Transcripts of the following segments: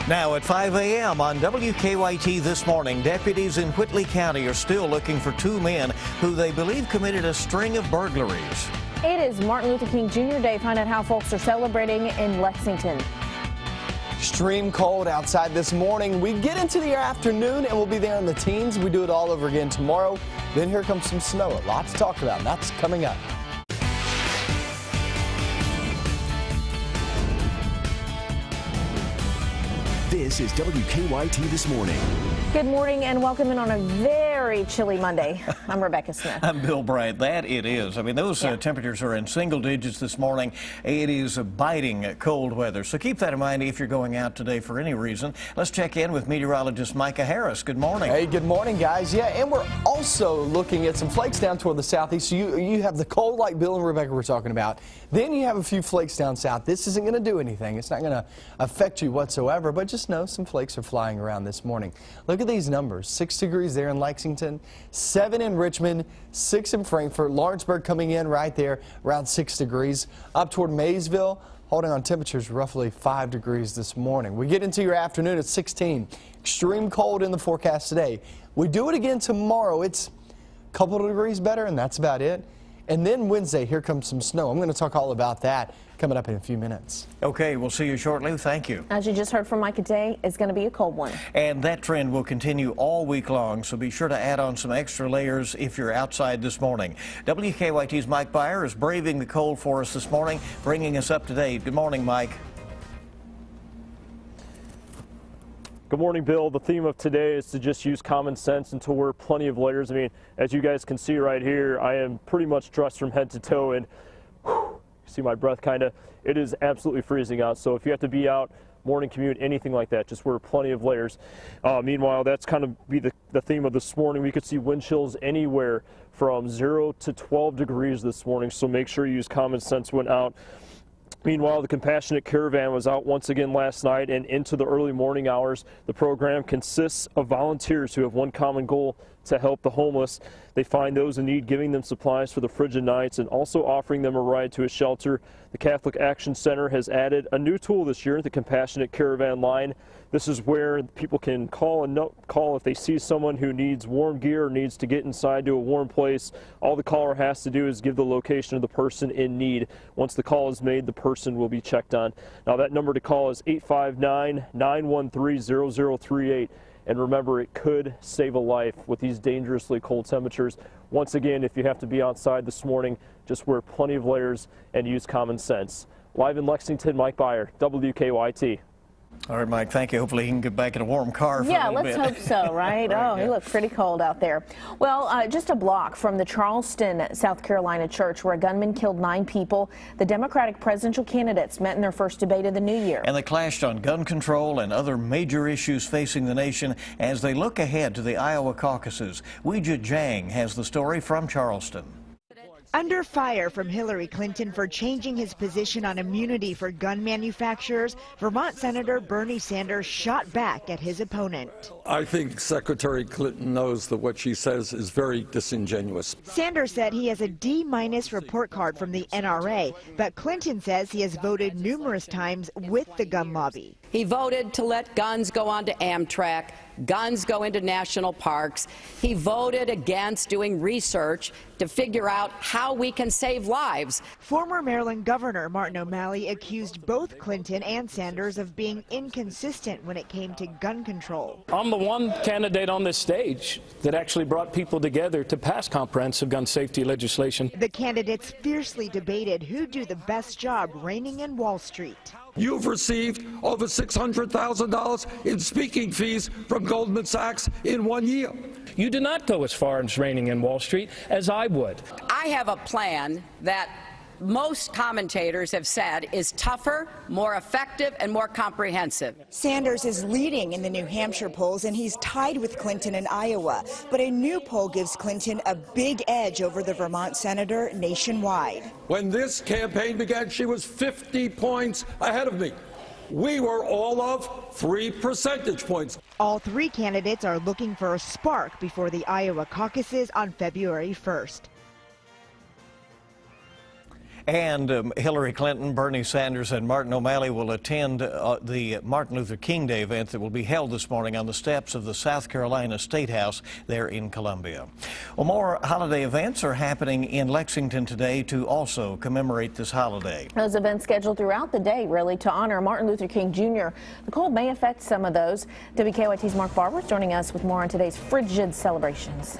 Now at 5 a.m. on WKYT this morning, deputies in Whitley County are still looking for two men who they believe committed a string of burglaries. It is Martin Luther King Jr. Day. Find out how folks are celebrating in Lexington. Extreme cold outside this morning. We get into the afternoon and we'll be there in the teens. We do it all over again tomorrow. Then here comes some snow. A lot to talk about. That's coming up. This is WKYT This Morning. Good morning and welcome in on a very chilly Monday. I'm Rebecca Smith. I'm Bill Bryant. That it is. I mean, those temperatures are in single digits this morning. It is biting cold weather. So keep that in mind if you're going out today for any reason. Let's check in with meteorologist Micah Harris. Good morning. Hey, good morning, guys. Yeah, and we're also looking at some flakes down toward the southeast. So you have the cold like Bill and Rebecca were talking about. Then you have a few flakes down south. This isn't going to do anything. It's not going to affect you whatsoever, but just know some flakes are flying around this morning. Look at these numbers. 6 degrees there in Lexington, 7 in Richmond, 6 in Frankfort, Lawrenceburg coming in right there around 6 degrees. Up toward Maysville, holding on temperatures roughly 5 degrees this morning. We get into your afternoon at 16. Extreme cold in the forecast today. We do it again tomorrow. It's a couple of degrees better, and that's about it. And then Wednesday, here comes some snow. I'm going to talk all about that coming up in a few minutes. Okay, we'll see you shortly. Thank you. As you just heard from Micah, today is going to be a cold one. And that trend will continue all week long, so be sure to add on some extra layers if you're outside this morning. WKYT's Mike Byer is braving the cold for us this morning, bringing us up to date. Good morning, Mike. Good morning, Bill. The theme of today is to just use common sense and to wear plenty of layers. I mean, as you guys can see right here, I am pretty much dressed from head to toe, and whew, see my breath kind of. It is absolutely freezing out. So if you have to be out, morning commute, anything like that, just wear plenty of layers. Meanwhile, that's kind of be the theme of this morning. We could see wind chills anywhere from 0 to 12 degrees this morning, so make sure you use common sense when out. Meanwhile, the Compassionate Caravan was out once again last night and into the early morning hours. The program consists of volunteers who have one common goal: to help the homeless. They find those in need, giving them supplies for the frigid nights and also offering them a ride to a shelter. The Catholic Action Center has added a new tool this year, the Compassionate Caravan line. This is where people can call if they see someone who needs warm gear or needs to get inside to a warm place. All the caller has to do is give the location of the person in need. Once the call is made, the person will be checked on. Now that number to call is 859-913-0038. And remember, it could save a life with these dangerously cold temperatures. Once again, if you have to be outside this morning, just wear plenty of layers and use common sense. Live in Lexington, Mike Byer, WKYT. All right, Mike, thank you. Hopefully he can get back in a warm car for a little bit. Yeah, let's hope so, right? Oh, he looked pretty cold out there. Well, just a block from the Charleston, South Carolina church where a gunman killed 9 people, the Democratic presidential candidates met in their first debate of the new year. And they clashed on gun control and other major issues facing the nation as they look ahead to the Iowa caucuses. Weijia Jiang has the story from Charleston. Under fire from Hillary Clinton for changing his position on immunity for gun manufacturers, Vermont Senator Bernie Sanders shot back at his opponent. I think Secretary Clinton knows that what she says is very disingenuous. Sanders said he has a D- report card from the NRA, but Clinton says he has voted numerous times with the gun lobby. He voted to let guns go onto Amtrak, guns go into national parks. He voted against doing research to figure out how we can save lives. Former Maryland Governor Martin O'Malley accused both Clinton and Sanders of being inconsistent when it came to gun control. I'm the one candidate on this stage that actually brought people together to pass comprehensive gun safety legislation. The candidates fiercely debated who'd do the best job reining in Wall Street. You've received over $600,000 in speaking fees from Goldman Sachs in 1 year. You do not go as far as reining in Wall Street as I would. I have a plan that most commentators have said is tougher, more effective, and more comprehensive. Sanders is leading in the New Hampshire polls, and he's tied with Clinton in Iowa. But a new poll gives Clinton a big edge over the Vermont senator nationwide. When this campaign began, she was 50 points ahead of me. We were all of 3 percentage points. All 3 candidates are looking for a spark before the Iowa caucuses on February 1st. And Hillary Clinton, Bernie Sanders, and Martin O'Malley will attend the Martin Luther King Day event that will be held this morning on the steps of the South Carolina State House there in Columbia. Well, more holiday events are happening in Lexington today to also commemorate this holiday. Those events scheduled throughout the day, really, to honor Martin Luther King Jr. The cold may affect some of those. WKYT's Mark Barber is joining us with more on today's frigid celebrations.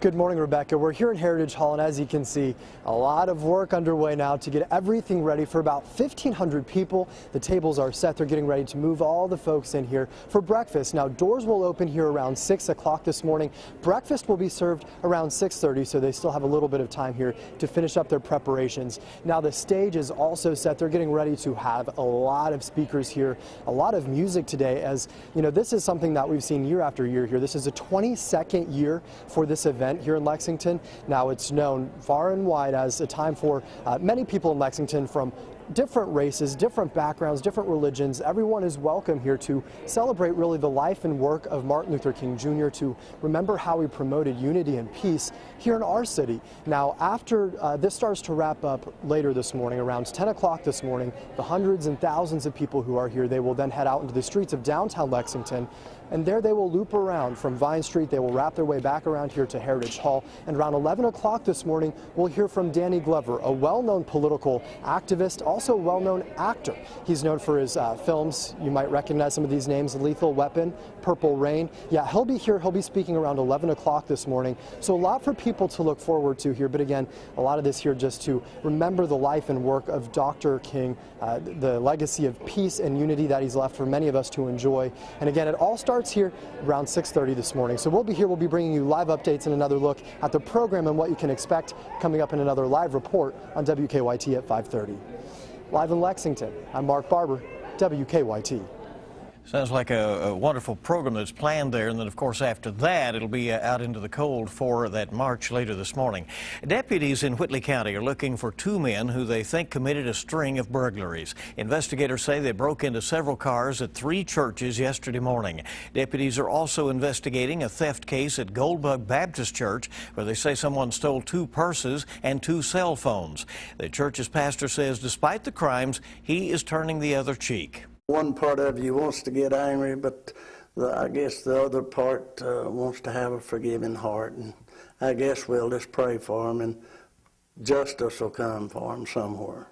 Good morning, Rebecca. We're here at Heritage Hall, and as you can see, a lot of work underway now to get everything ready for about 1,500 people. The tables are set. They're getting ready to move all the folks in here for breakfast. Now, doors will open here around 6 o'clock this morning. Breakfast will be served around 6:30, so they still have a little bit of time here to finish up their preparations. Now, the stage is also set. They're getting ready to have a lot of speakers here, a lot of music today. As you know, this is something that we've seen year after year here. This is the 22nd year for this event here in Lexington. Now, it's known far and wide as a time for many people in Lexington from different races, different backgrounds, different religions. Everyone is welcome here to celebrate really the life and work of Martin Luther King Jr., to remember how he promoted unity and peace here in our city. Now, after this starts to wrap up later this morning, around 10 o'clock this morning, the hundreds and thousands of people who are here, they will then head out into the streets of downtown Lexington, and there they will loop around from Vine Street. They will wrap their way back around here to Heritage Hall. And around 11 o'clock this morning, we'll hear from Danny Glover, a well-known political activist, also a well-known actor. He's known for his films. You might recognize some of these names: Lethal Weapon, Purple Rain. Yeah, he'll be here. He'll be speaking around 11 o'clock this morning. So a lot for people to look forward to here. But again, a lot of this here just to remember the life and work of Dr. King, the legacy of peace and unity that he's left for many of us to enjoy. And again, it all starts here around 6:30 this morning. So we'll be here. We'll be bringing you live updates and another look at the program and what you can expect coming up in another live report on WKYT at 5:30. Live in Lexington, I'm Mark Barber, WKYT. Sounds like a wonderful program that's planned there, and then of course after that it'll be out into the cold for that march later this morning. Deputies in Whitley County are looking for two men who they think committed a string of burglaries. Investigators say they broke into several cars at 3 churches yesterday morning. Deputies are also investigating a theft case at Goldbug Baptist Church, where they say someone stole 2 purses and 2 cell phones. The church's pastor says despite the crimes, he is turning the other cheek. One part of you wants to get angry, but I guess the other part wants to have a forgiving heart. And I guess we'll just pray for them, and justice will come for them somewhere.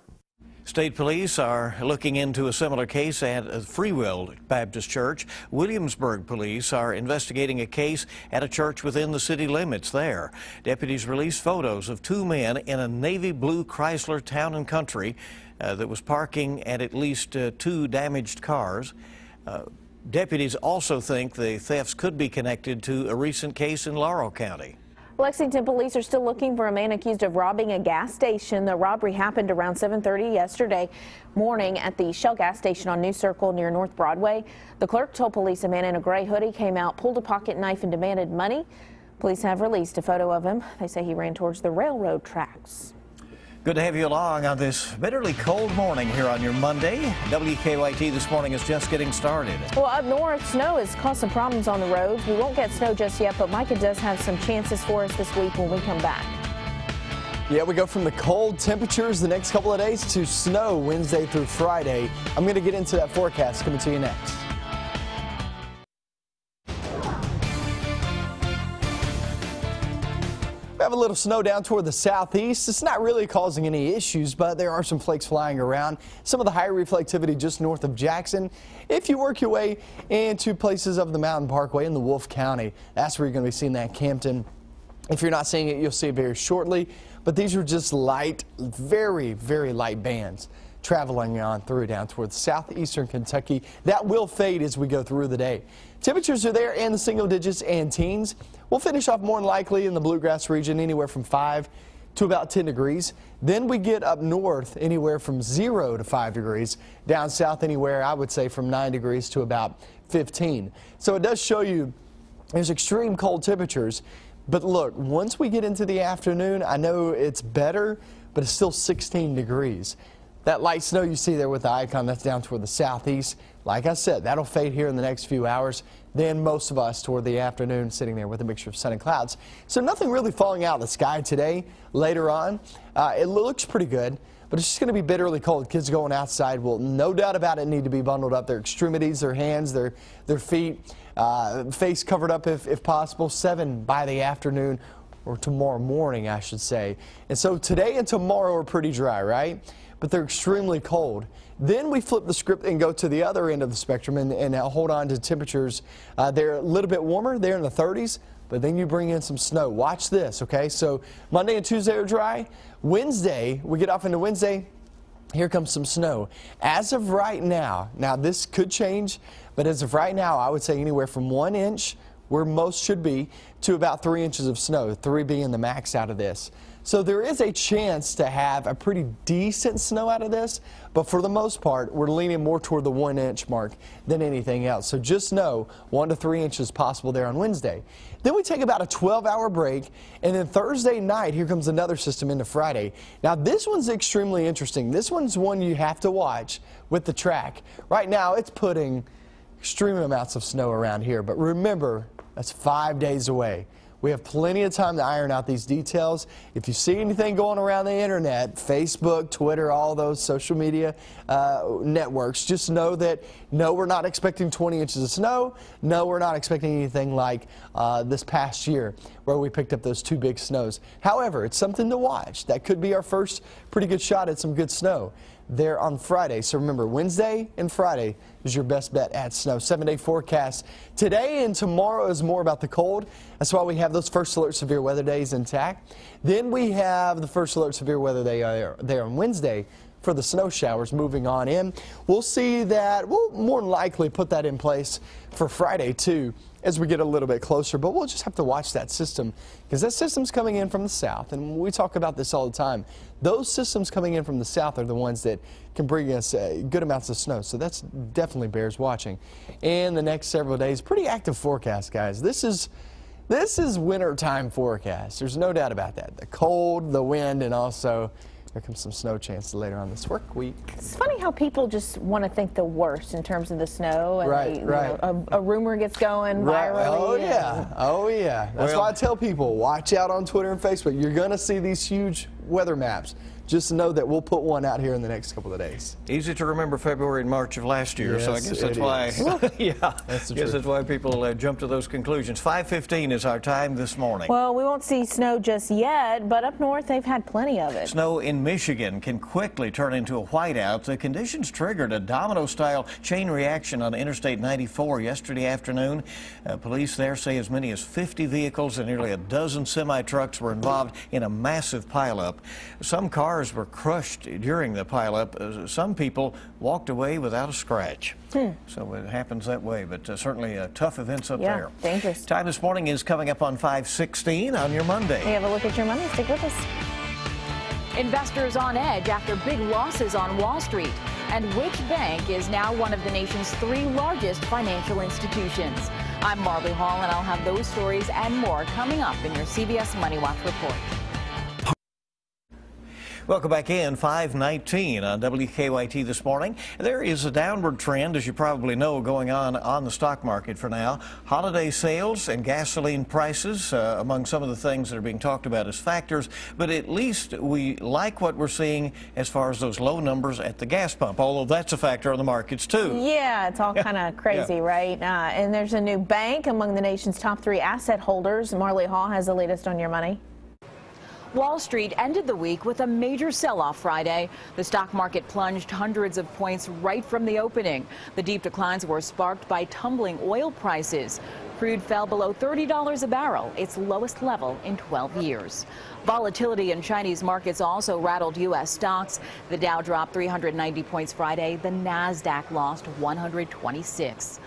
State police are looking into a similar case at Freewill Baptist Church. Williamsburg police are investigating a case at a church within the city limits there. Deputies released photos of 2 men in a navy blue Chrysler Town and Country that was parking at least 2 damaged cars. Deputies also think the thefts could be connected to a recent case in Laurel County. Lexington police are still looking for a man accused of robbing a gas station. The robbery happened around 7:30 yesterday morning at the Shell gas station on New Circle near North Broadway. The clerk told police a man in a gray hoodie came out, pulled a pocket knife, and demanded money. Police have released a photo of him. They say he ran towards the railroad tracks. Good to have you along on this bitterly cold morning here on your Monday. WKYT this morning is just getting started. Well, up north, snow has caused some problems on the roads. We won't get snow just yet, but Micah does have some chances for us this week when we come back. Yeah, we go from the cold temperatures the next couple of days to snow Wednesday through Friday. I'm going to get into that forecast coming to you next. We have a little snow down toward the southeast. It's not really causing any issues, but there are some flakes flying around. Some of the higher reflectivity just north of Jackson. If you work your way into places of the Mountain Parkway in the Wolfe County, that's where you're going to be seeing that. Campton. If you're not seeing it, you'll see it very shortly. But these are just light, very, very light bands traveling on through down towards southeastern Kentucky. That will fade as we go through the day. Temperatures are there in the single digits and teens. We'll finish off more than likely in the bluegrass region anywhere from 5 to about 10 degrees. Then we get up north anywhere from 0 to 5 degrees. Down south anywhere, I would say, from 9 degrees to about 15. So it does show you there's extreme cold temperatures. But look, once we get into the afternoon, I know it's better, but it's still 16 degrees. That light snow you see there with the icon, that's down toward the southeast. Like I said, that'll fade here in the next few hours. Then most of us toward the afternoon sitting there with a mixture of sun and clouds. So nothing really falling out of the sky today. Later on, it looks pretty good, but it's just going to be bitterly cold. Kids going outside will, no doubt about it, need to be bundled up. Their extremities, their hands, their feet, face covered up if possible. 7 by the afternoon, or tomorrow morning, I should say. And so today and tomorrow are pretty dry, right? But they're extremely cold. Then we flip the script and go to the other end of the spectrum and hold on to temperatures. They're a little bit warmer. They're in the 30s, but then you bring in some snow. Watch this, okay? So Monday and Tuesday are dry. Wednesday, we get off into Wednesday. Here comes some snow. As of right now, this could change, but as of right now, I would say anywhere from 1 inch, where most should be, to about 3 inches of snow, 3 being the max out of this. So there is a chance to have a pretty decent snow out of this, but for the most part, we're leaning more toward the 1 inch mark than anything else. So just know 1 to 3 inches possible there on Wednesday. Then we take about a 12-hour break, and then Thursday night, here comes another system into Friday. Now this one's extremely interesting. This one's one you have to watch with the track. Right now, it's putting extreme amounts of snow around here, but remember, that's 5 days away. We have plenty of time to iron out these details. If you see anything going around the internet, Facebook, Twitter, all those social media networks, just know that no, we're not expecting 20 inches of snow. No, we're not expecting anything like this past year where we picked up those 2 big snows. However, it's something to watch. That could be our first pretty good shot at some good snow there on Friday. So remember, Wednesday and Friday is your best bet at snow. 7-day forecast. Today and tomorrow is more about the cold. That's why we have those first alert severe weather days intact. Then we have the first alert severe weather day there on Wednesday for the snow showers moving on in. We'll see that, we'll more than likely put that in place for Friday too as we get a little bit closer, but we'll just have to watch that system because that system's coming in from the south, and we talk about this all the time. Those systems coming in from the south are the ones that can bring us good amounts of snow, so that's definitely bears watching. And the next several days, pretty active forecast, guys. This is wintertime forecast. There's no doubt about that. The cold, the wind, and also there comes some snow chances later on this work week. It's funny how people just want to think the worst in terms of the snow. And right. You know, a rumor gets going virally. Oh, yeah. Oh, yeah. That's why I tell people, watch out on Twitter and Facebook. You're going to see these huge weather maps. Just know that we'll put one out here in the next couple of days. Easy to remember February and March of last year, yes, so I guess that's why. Yeah, that's the guess that's why people jump to those conclusions. 5:15 is our time this morning. Well, we won't see snow just yet, but up north they've had plenty of it. Snow in Michigan can quickly turn into a whiteout. The conditions triggered a domino-style chain reaction on Interstate 94 yesterday afternoon. Police there say as many as 50 vehicles and nearly a dozen semi-trucks were involved in a massive pileup. Some cars were crushed during the pileup. Some people walked away without a scratch. So it happens that way, but certainly tough events up there. Dangerous. Time this morning is coming up on 5:16 on your Monday. We have a look at your money. Stick with us. Investors on edge after big losses on Wall Street. And which bank is now one of the nation's 3 largest financial institutions? I'm Marley Hall, and I'll have those stories and more coming up in your CBS Money Watch report. Welcome back in, 5:19 on WKYT this morning. There is a downward trend, as you probably know, going on the stock market for now. Holiday sales and gasoline prices among some of the things that are being talked about as factors, but at least we like what we're seeing as far as those low numbers at the gas pump, although that's a factor on the markets too. Yeah, it's all kind of crazy, right? And there's a new bank among the nation's top 3 asset holders. Marley Hall has the latest on your money. Wall Street ended the week with a major sell-off Friday. The stock market plunged hundreds of points right from the opening. The deep declines were sparked by tumbling oil prices. Crude fell below $30 a barrel, its lowest level in 12 years. Volatility in Chinese markets also rattled U.S. stocks. The Dow dropped 390 points Friday. The Nasdaq lost 126.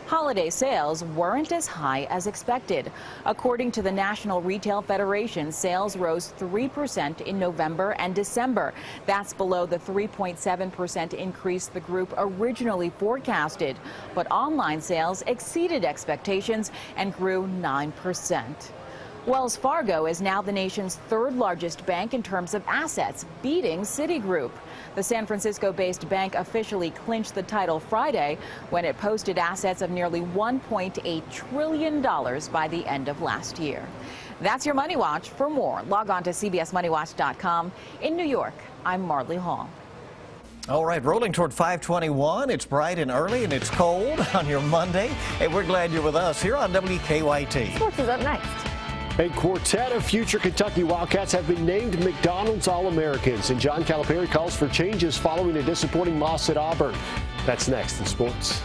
Holiday sales weren't as high as expected. According to the National Retail Federation, sales rose 3% in November and December. That's below the 3.7% increase the group originally forecasted. But online sales exceeded expectations and grew 9%. Wells Fargo is now the nation's third largest bank in terms of assets, beating Citigroup. The San Francisco-based bank officially clinched the title Friday when it posted assets of nearly $1.8 trillion by the end of last year. That's your Money Watch. For more, log on to CBSMoneyWatch.com. In New York, I'm Marley Hall. All right, rolling toward 521. It's bright and early, and it's cold on your Monday. And we're glad you're with us here on WKYT. Sports is up next. A quartet of future Kentucky Wildcats have been named McDonald's All-Americans, and John Calipari calls for changes following a disappointing loss at Auburn. That's next in sports.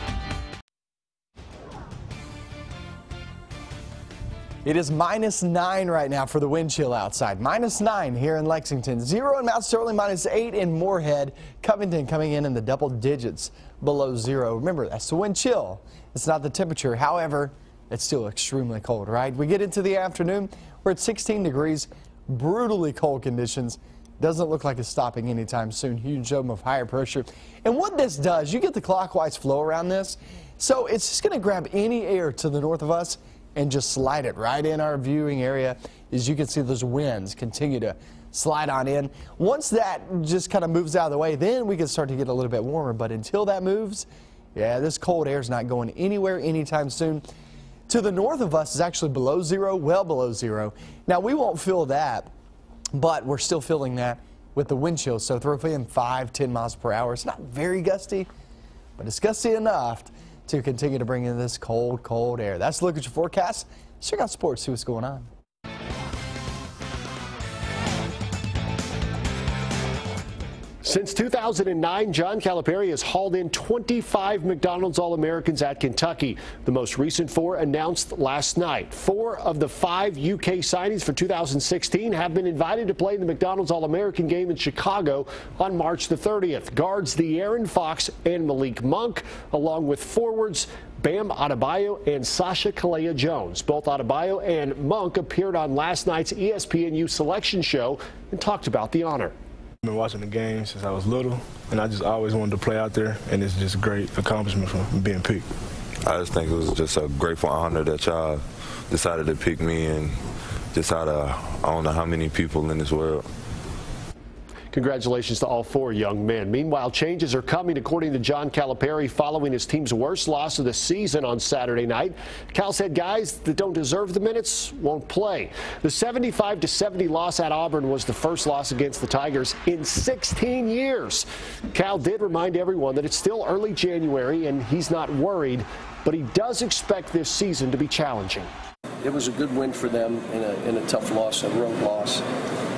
It is -9 right now for the wind chill outside. -9 here in Lexington. 0 in Mount Sterling, -8 in Moorhead. Covington coming in the double digits below 0. Remember, that's the wind chill. It's not the temperature. However, it's still extremely cold, right? We get into the afternoon. We're at 16 degrees. Brutally cold conditions. Doesn't look like it's stopping anytime soon. Huge zone of higher pressure. And what this does, you get the clockwise flow around this. So it's just going to grab any air to the north of us and just slide it right in our viewing area. As you can see, those winds continue to slide on in. Once that just kind of moves out of the way, then we can start to get a little bit warmer. But until that moves, yeah, this cold air is not going anywhere anytime soon. To the north of us is actually below 0, well below 0. Now, we won't feel that, but we're still feeling that with the wind chill. So throw in 5-10 miles per hour. It's not very gusty, but it's gusty enough to continue to bring in this cold, cold air. That's a look at your forecast. Check out sports, see what's going on. Since 2009, John Calipari has hauled in 25 McDonald's All-Americans at Kentucky. The most recent 4 announced last night. 4 of the 5 UK signings for 2016 have been invited to play in the McDonald's All-American game in Chicago on March the 30th. Guards De'Aaron Fox and Malik Monk, along with forwards Bam Adebayo and Sasha Kalea-Jones. Both Adebayo and Monk appeared on last night's ESPNU selection show and talked about the honor. I've been watching the game since I was little, and I just always wanted to play out there, and it's just a great accomplishment from being picked. I just think it was just a grateful honor that y'all decided to pick me, and just out of I don't know how many people in this world. Congratulations to all 4 young men. Meanwhile, changes are coming, according to John Calipari, following his team's worst loss of the season on Saturday night. Cal said guys that don't deserve the minutes won't play. The 75-70 loss at Auburn was the first loss against the Tigers in 16 years. Cal did remind everyone that it's still early January and he's not worried, but he does expect this season to be challenging. It was a good win for them in a tough loss, a road loss.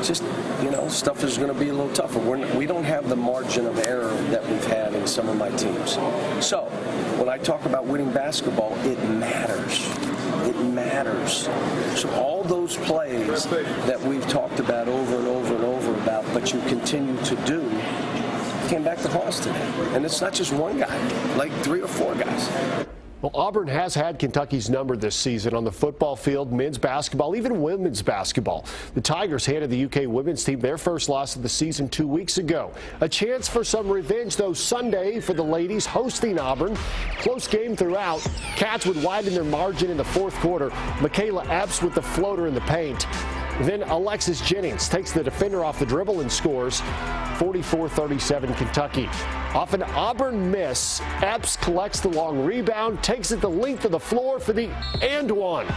Just, you know, stuff is going to be a little tougher. We don't have the margin of error that we've had in some of my teams. So when I talk about winning basketball, it matters. It matters. So all those plays that we've talked about over and over and over about, but you continue to do, came back to haunt us today. And it's not just one guy, like 3 or 4 guys. Well, Auburn has had Kentucky's number this season on the football field, men's basketball, even women's basketball. The Tigers handed the UK women's team their first loss of the season 2 weeks ago. A chance for some revenge, though, Sunday for the ladies hosting Auburn. Close game throughout. Cats would widen their margin in the 4th quarter. Michaela Epps with the floater in the paint. Then Alexis Jennings takes the defender off the dribble and scores. 44-37 Kentucky. Off an Auburn miss, Epps collects the long rebound, takes it the length of the floor for the and one.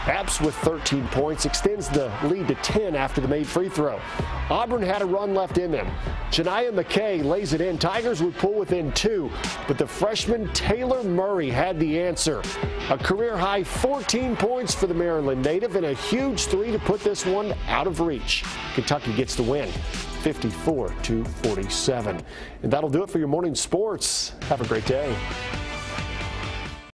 Epps with 13 points extends the lead to 10 after the made free throw. Auburn had a run left in them. Janiah McKay lays it in. Tigers would pull within 2, but the freshman Taylor Murray had the answer. A career-high 14 points for the Maryland native and a huge 3 to put this one out of reach. Kentucky gets the win, 54-47. And that'll do it for your morning sports. Have a great day.